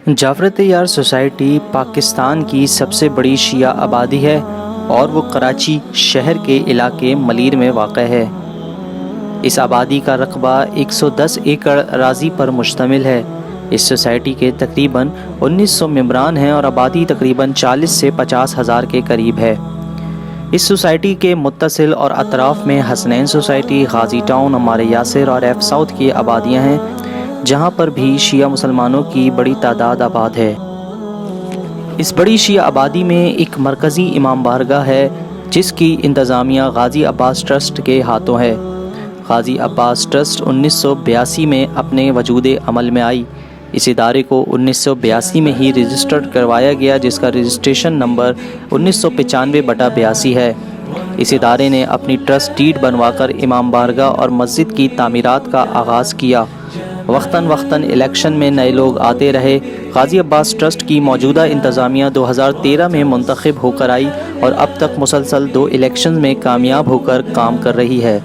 جعفر طیار society Pakistan کی سب سے بڑی شیعہ آبادی ہے اور وہ کراچی شہر کے علاقے ملیر میں واقع ہے۔ اس آبادی کا رقبہ 110 ایکڑ اراضی پر مشتمل ہے۔ اس سوسائٹی کے تقریباً 1900 ممبران ہیں اور آبادی تقریباً 40 سے 50 ہزار کے قریب ہے۔ اس سوسائٹی کے متصل اور اطراف میں حسنین سوسائٹی، غازی ٹاؤن، عمار یاسر اور ایف ساؤتھ کی آبادیاں ہیں، جہاں پر بھی شیعہ مسلمانوں کی بڑی تعداد آباد ہے۔ اس بڑی شیعہ آبادی میں ایک مرکزی امام بارگاہ ہے جس کی انتظامیہ غازی عباس ٹرسٹ کے ہاتھوں ہے۔ غازی عباس ٹرسٹ 1982 میں اپنے وجود عمل میں آئی۔ اس ادارے کو 1982 میں ہی رجسٹرڈ کروایا گیا، جس کا رجسٹریشن نمبر 1995/82 ہے۔ اس ادارے نے اپنی ٹرسٹ ڈیڈ بنوا کر امام بارگاہ اور مسجد کی تعمیرات کا آغاز کیا۔ وقتاً الیکشن میں نئے لوگ آتے رہے۔ غازی عباس ٹرسٹ کی موجودہ انتظامیہ 2013 میں منتخب ہو کر آئی اور اب تک مسلسل 2 الیکشن میں کامیاب ہو کر کام کر رہی ہے۔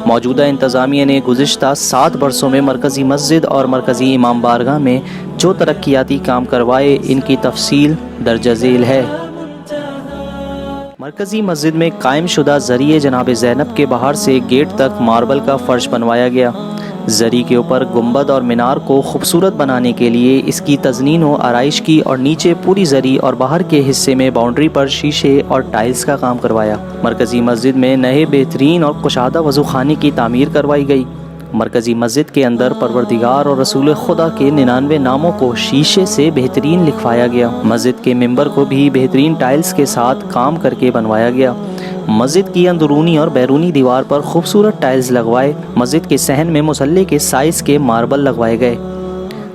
موجودہ انتظامیہ نے گزشتہ 7 برسوں میں مرکزی مسجد اور مرکزی امام بارگاہ میں جو ترقیاتی کام کروائے، ان کی تفصیل درج ذیل ہے۔ مرکزی مسجد میں قائم شدہ ذریعہ جناب زینب کے باہر سے گیٹ تک ماربل کا فرش بنوایا گیا۔ زری کے اوپر گنبد اور مینار کو خوبصورت بنانے کے لیے اس کی تزئین و آرائش کی اور نیچے پوری زری اور باہر کے حصے میں باؤنڈری پر شیشے اور ٹائلز کا کام کروایا۔ مرکزی مسجد میں نئے بہترین اور کشادہ وضو خانے کی تعمیر کروائی گئی۔ مرکزی مسجد کے اندر پروردگار اور رسول خدا کے 99 ناموں کو شیشے سے بہترین لکھوایا گیا۔ مسجد کے ممبر کو بھی بہترین ٹائلز کے ساتھ کام کر کے بنوایا گیا۔ مسجد کی اندرونی اور بیرونی دیوار پر خوبصورت ٹائلز لگوائے۔ مسجد کے صحن میں مصلی کے سائز کے ماربل لگوائے گئے۔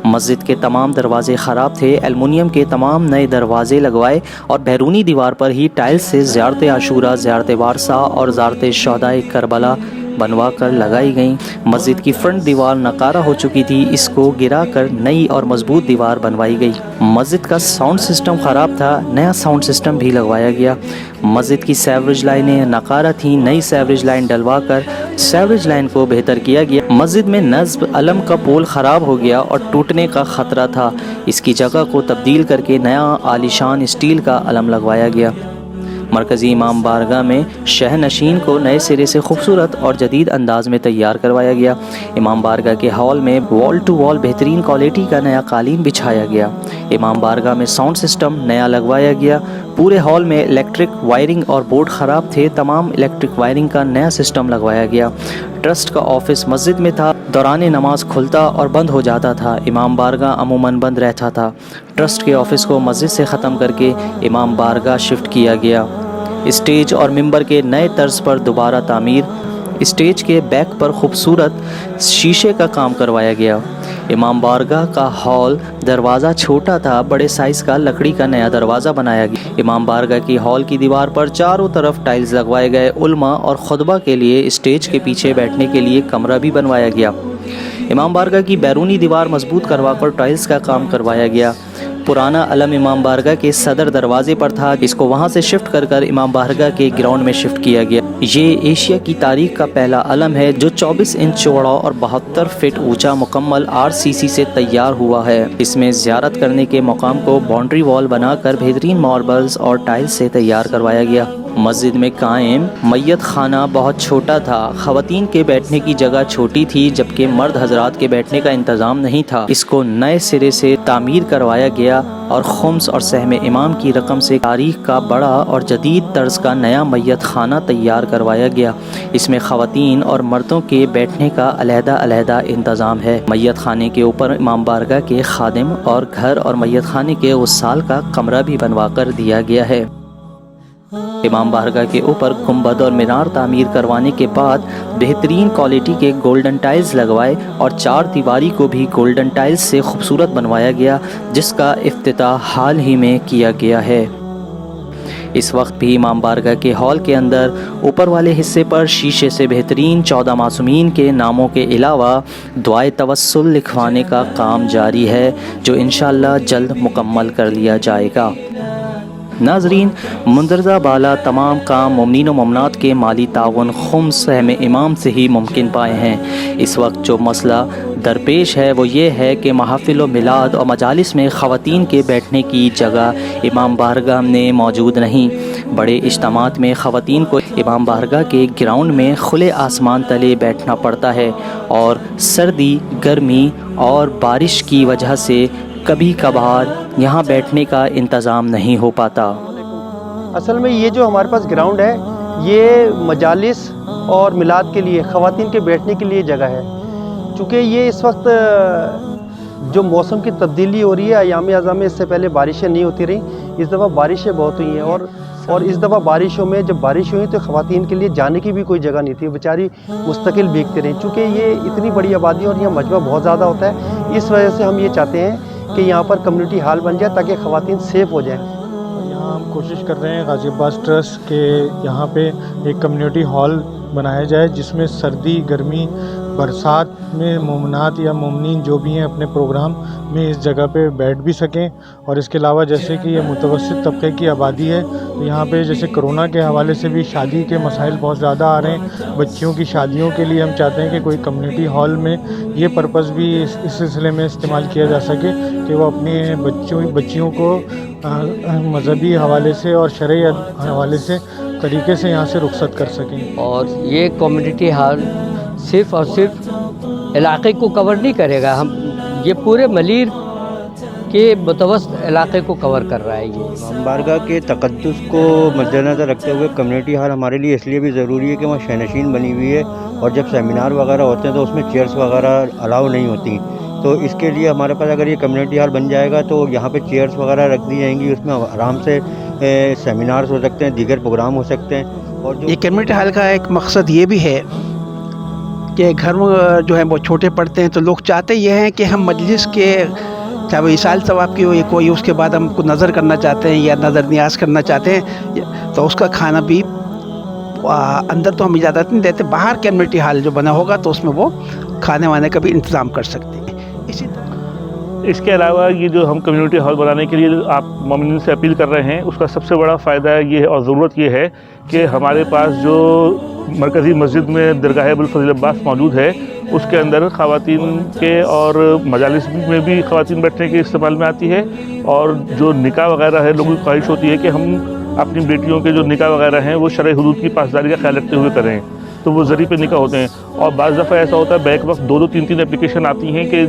مسجد کے تمام دروازے خراب تھے، ایلومینیم کے تمام نئے دروازے لگوائے اور بیرونی دیوار پر ہی ٹائلز سے زیارت عاشورہ، زیارت وارثہ اور زیارت شہدائے کربلا بنوا کر لگائی گئیں۔ مسجد کی فرنٹ دیوار نقارہ ہو چکی تھی، اس کو گرا کر نئی اور مضبوط دیوار بنوائی گئی۔ مسجد کا ساؤنڈ سسٹم خراب تھا، نیا ساؤنڈ سسٹم بھی لگوایا گیا۔ مسجد کی سیوریج لائنیں نقارہ تھیں، نئی سیوریج لائن ڈلوا کر سیوریج لائن کو بہتر کیا گیا۔ مسجد میں نصب علم کا پول خراب ہو گیا اور ٹوٹنے کا خطرہ تھا، اس کی جگہ کو تبدیل کر کے نیا عالیشان اسٹیل کا علم لگوایا گیا۔ مرکزی امام بارگاہ میں شہ نشین کو نئے سرے سے خوبصورت اور جدید انداز میں تیار کروایا گیا۔ امام بارگاہ کے ہال میں وال ٹو وال بہترین کوالٹی کا نیا قالین بچھایا گیا۔ امام بارگاہ میں ساؤنڈ سسٹم نیا لگوایا گیا۔ پورے ہال میں الیکٹرک وائرنگ اور بورڈ خراب تھے، تمام الیکٹرک وائرنگ کا نیا سسٹم لگوایا گیا۔ ٹرسٹ کا آفس مسجد میں تھا، دوران نماز کھلتا اور بند ہو جاتا تھا۔ امام بارگاہ عموماً بند رہتا تھا۔ ٹرسٹ کے آفس کو مسجد سے ختم کر کے امام بارگاہ شفٹ کیا گیا۔ اسٹیج اور ممبر کے نئے طرز پر دوبارہ تعمیر۔ اسٹیج کے بیک پر خوبصورت شیشے کا کام کروایا گیا۔ امام بارگاہ کا ہال دروازہ چھوٹا تھا، بڑے سائز کا لکڑی کا نیا دروازہ بنایا گیا۔ امام بارگاہ کی ہال کی دیوار پر چاروں طرف ٹائلز لگوائے گئے۔ علماء اور خطبہ کے لیے اسٹیج کے پیچھے بیٹھنے کے لیے کمرہ بھی بنوایا گیا۔ امام بارگاہ کی بیرونی دیوار مضبوط کروا کر ٹائلز کا کام کروایا گیا۔ پرانا علم امام بارگاہ کے صدر دروازے پر تھا، اس کو وہاں سے شفٹ کر امام بارگاہ کے گراؤنڈ میں شفٹ کیا گیا۔ یہ ایشیا کی تاریخ کا پہلا علم ہے جو 24 انچ چوڑا اور 72 فٹ اونچا مکمل RCC سے تیار ہوا ہے۔ اس میں زیارت کرنے کے مقام کو باؤنڈری وال بنا کر بہترین ماربلز اور ٹائلز سے تیار کروایا گیا۔ مسجد میں قائم میت خانہ بہت چھوٹا تھا، خواتین کے بیٹھنے کی جگہ چھوٹی تھی جبکہ مرد حضرات کے بیٹھنے کا انتظام نہیں تھا۔ اس کو نئے سرے سے تعمیر کروایا گیا اور خمس اور سہم امام کی رقم سے تاریخ کا بڑا اور جدید طرز کا نیا میت خانہ تیار کروایا گیا۔ اس میں خواتین اور مردوں کے بیٹھنے کا علیحدہ انتظام ہے۔ میت خانے کے اوپر امام بارگاہ کے خادم اور گھر اور میت خانے کے غسال کا کمرہ بھی بنوا کر دیا گیا ہے۔ امام بارگاہ کے اوپر گنبد اور مینار تعمیر کروانے کے بعد بہترین کوالٹی کے گولڈن ٹائلز لگوائے اور 4 دیواری کو بھی گولڈن ٹائلز سے خوبصورت بنوایا گیا، جس کا افتتاح حال ہی میں کیا گیا ہے۔ اس وقت بھی امام بارگاہ کے ہال کے اندر اوپر والے حصے پر شیشے سے بہترین 14 معصومین کے ناموں کے علاوہ دعائے توسل لکھوانے کا کام جاری ہے، جو انشاءاللہ جلد مکمل کر لیا جائے گا۔ ناظرین، مندرجہ بالا تمام کام مومنین و مومنات کے مالی تعاون خمس سہم امام سے ہی ممکن پائے ہیں۔ اس وقت جو مسئلہ درپیش ہے وہ یہ ہے کہ محافل و میلاد اور مجالس میں خواتین کے بیٹھنے کی جگہ امام بارگاہ میں موجود نہیں۔ بڑے اجتماعات میں خواتین کو امام بارگاہ کے گراؤنڈ میں کھلے آسمان تلے بیٹھنا پڑتا ہے اور سردی، گرمی اور بارش کی وجہ سے کبھی کبھار یہاں بیٹھنے کا انتظام نہیں ہو پاتا۔ اصل میں یہ جو ہمارے پاس گراؤنڈ ہے یہ مجالس اور میلاد کے لیے، خواتین کے بیٹھنے کے لیے جگہ ہے۔ چونکہ یہ اس وقت جو موسم کی تبدیلی ہو رہی ہے، ایام اعظم میں اس سے پہلے بارشیں نہیں ہوتی رہیں، اس دفعہ بارشیں بہت ہوئی ہیں اور اس دفعہ بارشوں میں جب بارش ہوئی تو خواتین کے لیے جانے کی بھی کوئی جگہ نہیں تھی، بیچاری مستقل بھیگتے رہیں۔ چونکہ یہ اتنی بڑی آبادی اور یہاں مجمع بہت زیادہ ہوتا ہے، اس وجہ سے ہم یہ چاہتے ہیں کہ یہاں پر کمیونٹی ہال بن جائے تاکہ خواتین سیف ہو جائیں۔ یہاں ہم کوشش کر رہے ہیں غازی عباس ٹرسٹ کے یہاں پہ ایک کمیونٹی ہال بنایا جائے جس میں سردی، گرمی، برسات میں مومنات یا مومنین جو بھی ہیں اپنے پروگرام میں اس جگہ پہ بیٹھ بھی سکیں۔ اور اس کے علاوہ جیسے کہ یہ متوسط طبقے کی آبادی ہے تو یہاں پہ جیسے کرونا کے حوالے سے بھی شادی کے مسائل بہت زیادہ آ رہے ہیں، بچیوں کی شادیوں کے لیے ہم چاہتے ہیں کہ کوئی کمیونٹی ہال میں یہ پرپس بھی اس سلسلے میں استعمال کیا جا سکے کہ وہ اپنے بچیوں کو مذہبی حوالے سے اور شرعی حوالے سے طریقے سے یہاں سے رخصت کر سکیں۔ اور یہ کمیونٹی ہال صرف اور صرف علاقے کو کور نہیں کرے گا، یہ پورے ملیر کے متوسط علاقے کو کور کر رہا ہے۔ یہ امام بارگاہ کے تقدس کو مد نظر رکھتے ہوئے کمیونٹی ہال ہمارے لیے اس لیے بھی ضروری ہے کہ وہاں شینشین بنی ہوئی ہے اور جب سیمینار وغیرہ ہوتے ہیں تو اس میں چیئرس وغیرہ الاؤ نہیں ہوتی، تو اس کے لیے ہمارے پاس اگر یہ کمیونٹی ہال بن جائے گا تو یہاں پہ چیئرس وغیرہ رکھ دی جائیں گی، اس میں آرام سے سیمینارز ہو سکتے ہیں، دیگر پروگرام ہو سکتے ہیں۔ اور یہ کمیونٹی ہال کا ایک مقصد یہ بھی ہے کہ گھر جو ہیں وہ چھوٹے پڑتے ہیں تو لوگ چاہتے یہ ہیں کہ ہم مجلس کے چاہے وہ عیسال ثواب کی ہو یا کوئی، اس کے بعد ہم کو نظر کرنا چاہتے ہیں یا نظر نیاز کرنا چاہتے ہیں تو اس کا کھانا بھی اندر تو ہم اجازت نہیں دیتے، باہر کمیونٹی ہال جو بنا ہوگا تو اس میں وہ کھانے وانے کا بھی انتظام کر سکتے ہیں۔ اسی طرح اس کے علاوہ یہ جو ہم کمیونٹی ہال بنانے کے لیے آپ مومنین سے اپیل کر رہے ہیں، اس کا سب سے بڑا فائدہ یہ ہے اور ضرورت یہ ہے کہ ہمارے پاس جو مرکزی مسجد میں درگاہ ابوالفضل عباس موجود ہے اس کے اندر خواتین کے اور مجالس میں بھی خواتین بیٹھنے کے استعمال میں آتی ہے، اور جو نکاح وغیرہ ہے لوگوں کی خواہش ہوتی ہے کہ ہم اپنی بیٹیوں کے جو نکاح وغیرہ ہیں وہ شرعی حدود کی پاسداری کا خیال رکھتے ہوئے کریں، تو وہ ذریعے پہ نکاح ہوتے ہیں۔ اور بعض دفعہ ایسا ہوتا ہے بیک وقت 2-2 3-3 اپلیکیشن آتی ہیں کہ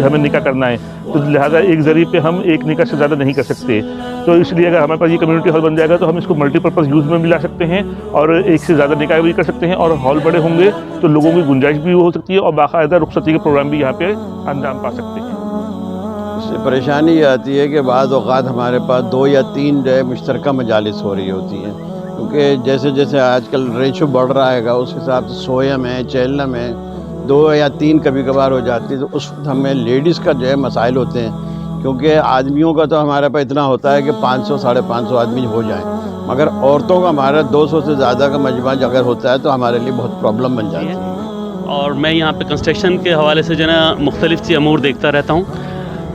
ہمیں نکاح کرنا ہے، تو لہٰذا ایک ذریعے پہ ہم ایک نکاح سے زیادہ نہیں کر سکتے، تو اس لیے اگر ہمارے پاس یہ کمیونٹی ہال بن جائے گا تو ہم اس کو ملٹی پرپز یوز میں بھی لا سکتے ہیں اور ایک سے زیادہ نکاح بھی کر سکتے ہیں، اور ہال بڑے ہوں گے تو لوگوں کی گنجائش بھی ہو سکتی ہے اور باقاعدہ رخصتی کے پروگرام بھی یہاں پہ انجام پا سکتے ہیں۔ اس سے پریشانی یہ آتی ہے کہ بعض اوقات ہمارے پاس 2 یا 3 مشترکہ مجالس ہو رہی ہوتی ہیں، کیونکہ جیسے جیسے آج کل ریشو بڑھ رہا ہے گا اس حساب سے سویا میں چیلنا میں 2 یا 3 کبھی کبھار ہو جاتی ہے، تو اس وقت ہمیں لیڈیز کا مسائل ہوتے ہیں، کیونکہ آدمیوں کا تو ہمارے پاس اتنا ہوتا ہے کہ 500-550 آدمی ہو جائیں، مگر عورتوں کا ہمارا 200 سے زیادہ کا مجمع اگر ہوتا ہے تو ہمارے لیے بہت پرابلم بن جاتی ہے۔ اور میں یہاں پہ کنسٹرکشن کے حوالے سے جو ہے نا مختلف سی امور دیکھتا رہتا ہوں،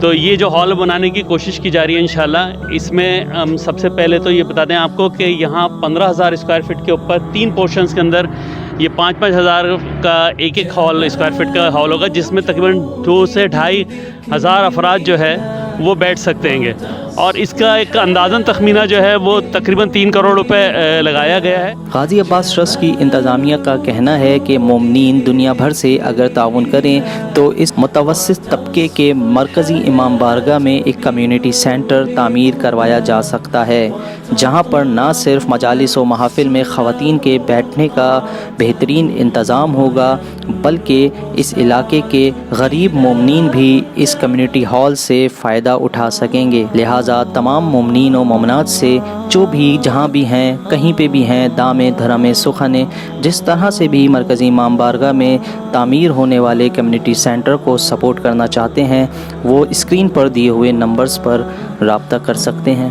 تو یہ جو ہال بنانے کی کوشش کی جا رہی ہے انشاءاللہ، اس میں ہم سب سے پہلے تو یہ بتا دیں آپ کو کہ یہاں 15,000 اسکوائر فٹ کے اوپر 3 پورشنز کے اندر یہ 5-5 ہزار کا ایک ہال اسکوائر فٹ کا ہال ہوگا، جس میں تقریباً 2 سے 2.5 ہزار افراد جو ہے وہ بیٹھ سکتے ہیں گے، اور اس کا ایک اندازاً تخمینہ جو ہے وہ تقریباً 3 کروڑ روپے لگایا گیا ہے۔ غازی عباس ٹرسٹ کی انتظامیہ کا کہنا ہے کہ مومنین دنیا بھر سے اگر تعاون کریں تو اس متوسط طبقے کے مرکزی امام بارگاہ میں ایک کمیونٹی سینٹر تعمیر کروایا جا سکتا ہے، جہاں پر نہ صرف مجالس و محافل میں خواتین کے بیٹھنے کا بہترین انتظام ہوگا بلکہ اس علاقے کے غریب مومنین بھی اس کمیونٹی ہال سے فائدہ اٹھا سکیں گے۔ لہٰذا تمام مومنین و مومنات سے جو بھی جہاں بھی ہیں کہیں پہ بھی ہیں دامے دھرمے سخنے جس طرح سے بھی مرکزی امام بارگاہ میں تعمیر ہونے والے کمیونٹی سینٹر کو سپورٹ کرنا چاہتے ہیں وہ اسکرین پر دیے ہوئے نمبرز پر رابطہ کر سکتے ہیں۔